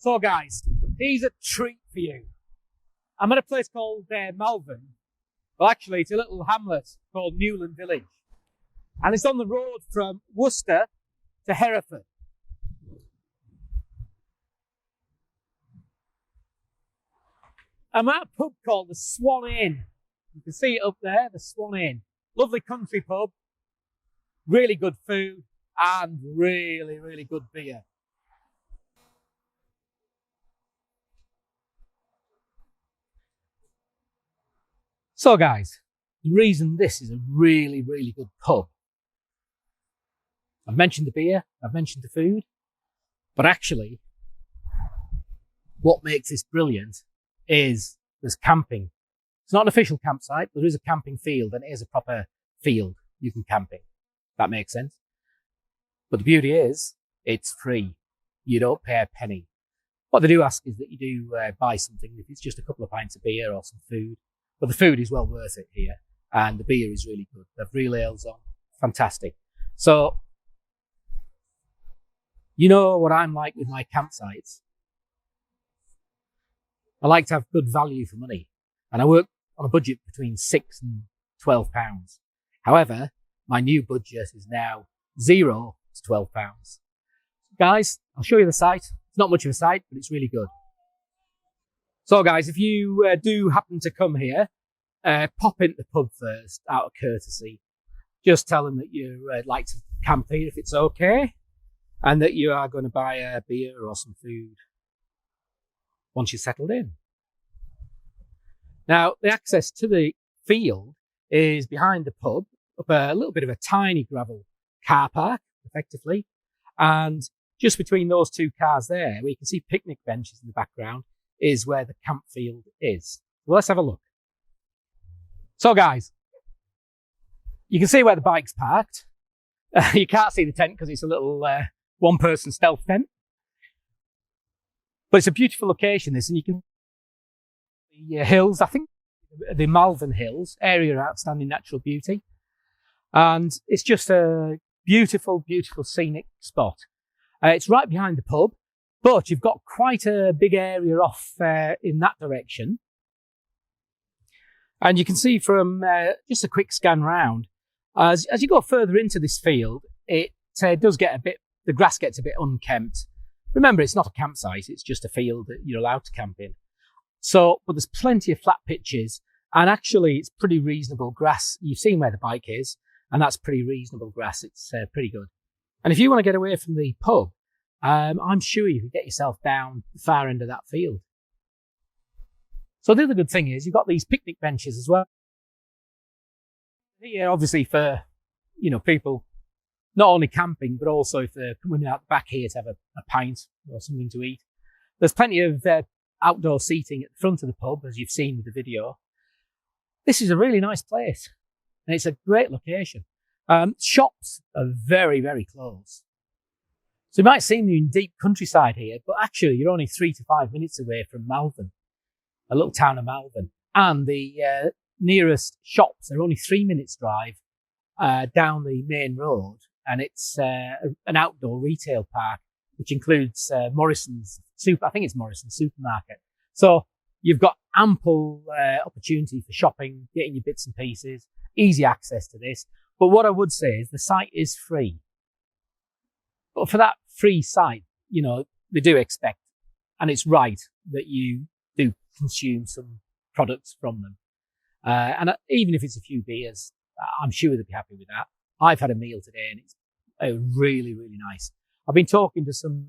So guys, here's a treat for you. I'm at a place called Malvern. Well, actually, it's a little hamlet called Newland village. And it's on the road from Worcester to Hereford. I'm at a pub called the Swan Inn. You can see it up there, the Swan Inn. Lovely country pub, really good food, and really, really good beer. So guys, the reason this is a really, really good pub, I've mentioned the beer, I've mentioned the food, but actually what makes this brilliant is there's camping. It's not an official campsite, but there is a camping field, and it is a proper field you can camp in. That makes sense. But the beauty is, it's free. You don't pay a penny. What they do ask is that you do buy something, if it's just a couple of pints of beer or some food. But the food is well worth it here, and the beer is really good. They've real ales on, fantastic. So, you know what I'm like with my campsites. I like to have good value for money, and I work on a budget between £6 and £12. However, my new budget is now £0 to £12. Guys, I'll show you the site. It's not much of a site, but it's really good. So guys, if you do happen to come here, pop into the pub first out of courtesy. Just tell them that you like to camp here if it's okay, and that you are going to buy a beer or some food once you're settled in. Now, the access to the field is behind the pub, up a little bit of a tiny gravel car park, effectively, and just between those two cars there, where you can see picnic benches in the background, is where the camp field is. Well, let's have a look. So guys, you can see where the bike's parked. You can't see the tent because it's a little one-person stealth tent. But it's a beautiful location, this, and you can see the hills, I think the Malvern Hills, area of outstanding natural beauty. And it's just a beautiful, beautiful scenic spot. It's right behind the pub, but you've got quite a big area off in that direction. And you can see from just a quick scan round, as you go further into this field, it does get a bit, the grass gets a bit unkempt. Remember, it's not a campsite, it's just a field that you're allowed to camp in. So, but there's plenty of flat pitches, and actually it's pretty reasonable grass. You've seen where the bike is, and that's pretty reasonable grass. It's pretty good. And if you want to get away from the pub, I'm sure you can get yourself down the far end of that field. So the other good thing is you've got these picnic benches as well. Here, obviously, for, you know, people not only camping, but also if they're coming out the back here to have a pint or something to eat. There's plenty of outdoor seating at the front of the pub, as you've seen with the video. This is a really nice place, and it's a great location. Shops are very, very close. So it might seem you're in deep countryside here, but actually you're only 3 to 5 minutes away from Malvern, a little town of Malvern. And the nearest shops are only 3 minutes drive down the main road. And it's an outdoor retail park, which includes Morrison's I think it's Morrison's supermarket. So you've got ample opportunity for shopping, getting your bits and pieces, easy access to this. But what I would say is the site is free. But for that free site, you know, they do expect, and it's right, that you do consume some products from them. And even if it's a few beers, I'm sure they'll be happy with that. I've had a meal today, and it's really, really nice. I've been talking to some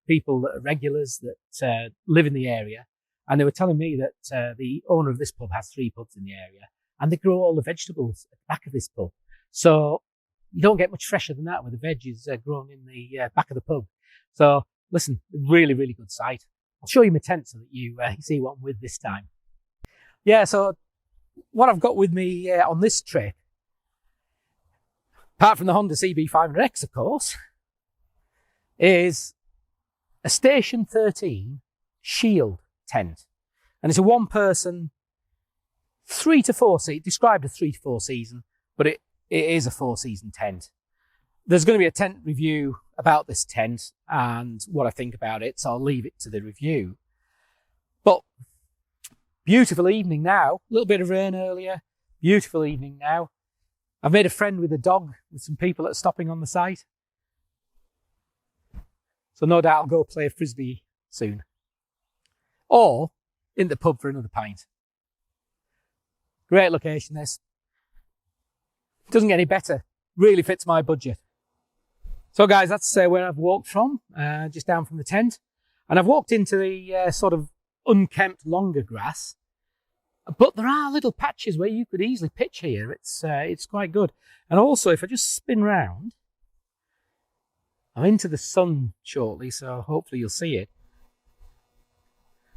people that are regulars that live in the area, and they were telling me that the owner of this pub has 3 pubs in the area, and they grow all the vegetables at the back of this pub. So you don't get much fresher than that, where the veg is grown in the back of the pub. So listen, really, really good site. I'll show you my tent so that you see what I'm with this time. Yeah, so what I've got with me on this trip, apart from the Honda CB500X, of course, is a Station13 Shield Tent. And it's a one-person, 3 to 4 season, described as 3 to 4 season, but it is a 4-season tent. There's going to be a tent review about this tent and what I think about it, so I'll leave it to the review. But beautiful evening now. A little bit of rain earlier. Beautiful evening now. I've made a friend with a dog with some people that are stopping on the site. So no doubt I'll go play frisbee soon. Or in the pub for another pint. Great location this. Doesn't get any better. Really fits my budget. So guys, that's where I've walked from, just down from the tent. And I've walked into the sort of unkempt longer grass. But there are little patches where you could easily pitch here. It's quite good. And also, if I just spin round, I'm into the sun shortly, so hopefully you'll see it.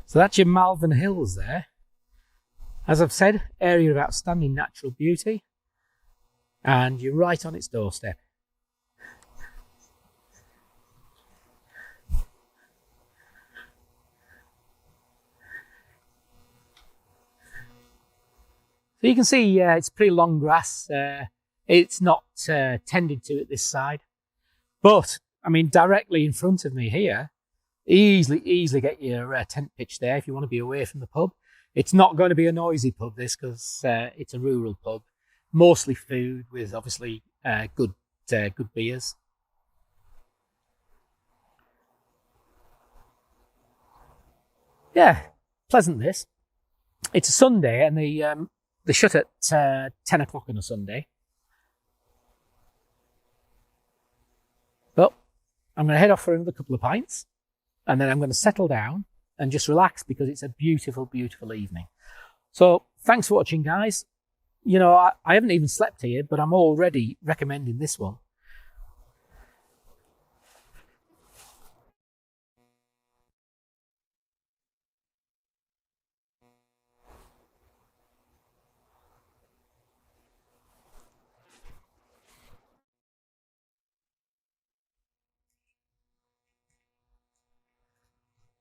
So that's your Malvern Hills there. As I've said, area of outstanding natural beauty. And you're right on its doorstep. So you can see it's pretty long grass. It's not tended to at this side. But, I mean, directly in front of me here, easily get your tent pitch there if you want to be away from the pub. It's not going to be a noisy pub, this, because it's a rural pub. Mostly food with, obviously, good beers. Yeah, pleasant this. It's a Sunday and they shut at 10 o'clock on a Sunday. But I'm going to head off for another couple of pints and then I'm going to settle down and just relax because it's a beautiful, beautiful evening. So thanks for watching, guys. You know, I haven't even slept here, but I'm already recommending this one.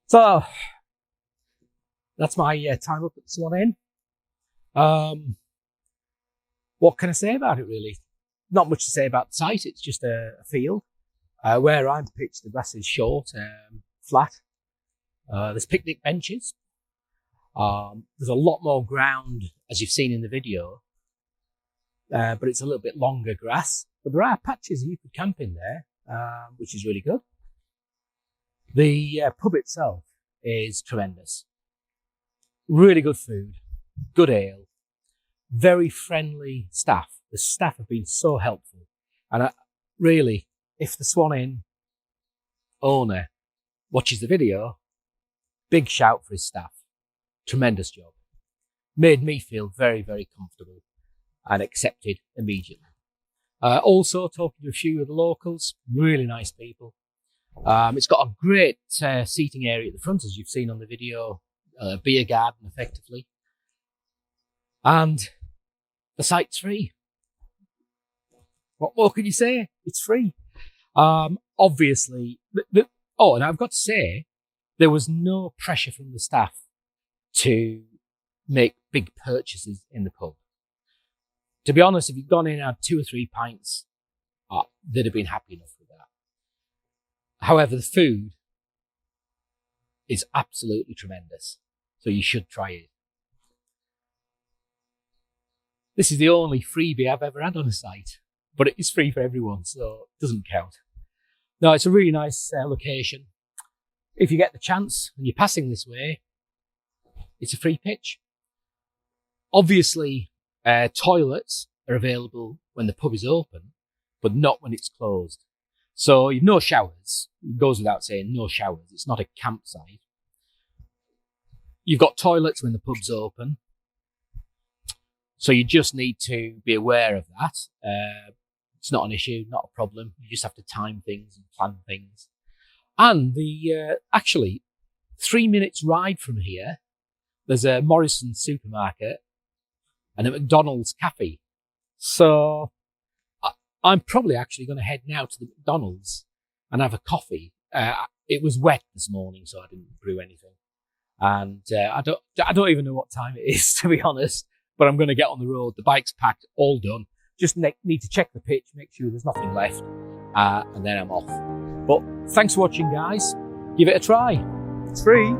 So that's my time up at Swan Inn. What can I say about it, really? Not much to say about the site. It's just a field. Where I'm pitched, the grass is short, flat. There's picnic benches. There's a lot more ground, as you've seen in the video, but it's a little bit longer grass. But there are patches you could camp in there, which is really good. The pub itself is tremendous. Really good food, good ale, very friendly staff. The staff have been so helpful. And really, if the Swan Inn owner watches the video, big shout for his staff. Tremendous job. Made me feel very, very comfortable and accepted immediately. Also talking to a few of the locals, really nice people. It's got a great seating area at the front, as you've seen on the video, beer garden effectively. And the site's free. What more can you say? It's free. Obviously, and I've got to say, there was no pressure from the staff to make big purchases in the pub. To be honest, if you'd gone in and had 2 or 3 pints, they'd have been happy enough with that. However, the food is absolutely tremendous, so you should try it. This is the only freebie I've ever had on a site, but it is free for everyone, so it doesn't count. No, it's a really nice location. If you get the chance and you're passing this way, it's a free pitch. Obviously, toilets are available when the pub is open, but not when it's closed. So you've no showers. It goes without saying, no showers. It's not a campsite. You've got toilets when the pub's open. So you just need to be aware of that. It's not an issue, not a problem. You just have to time things and plan things. And actually, 3 minutes ride from here, there's a Morrison's supermarket and a McDonald's cafe. So I'm probably actually going to head now to the McDonald's and have a coffee. It was wet this morning, so I didn't brew anything. And I don't even know what time it is, to be honest, but I'm going to get on the road. The bike's packed, all done. Just need to check the pitch, make sure there's nothing left, and then I'm off. But thanks for watching, guys. Give it a try. It's free.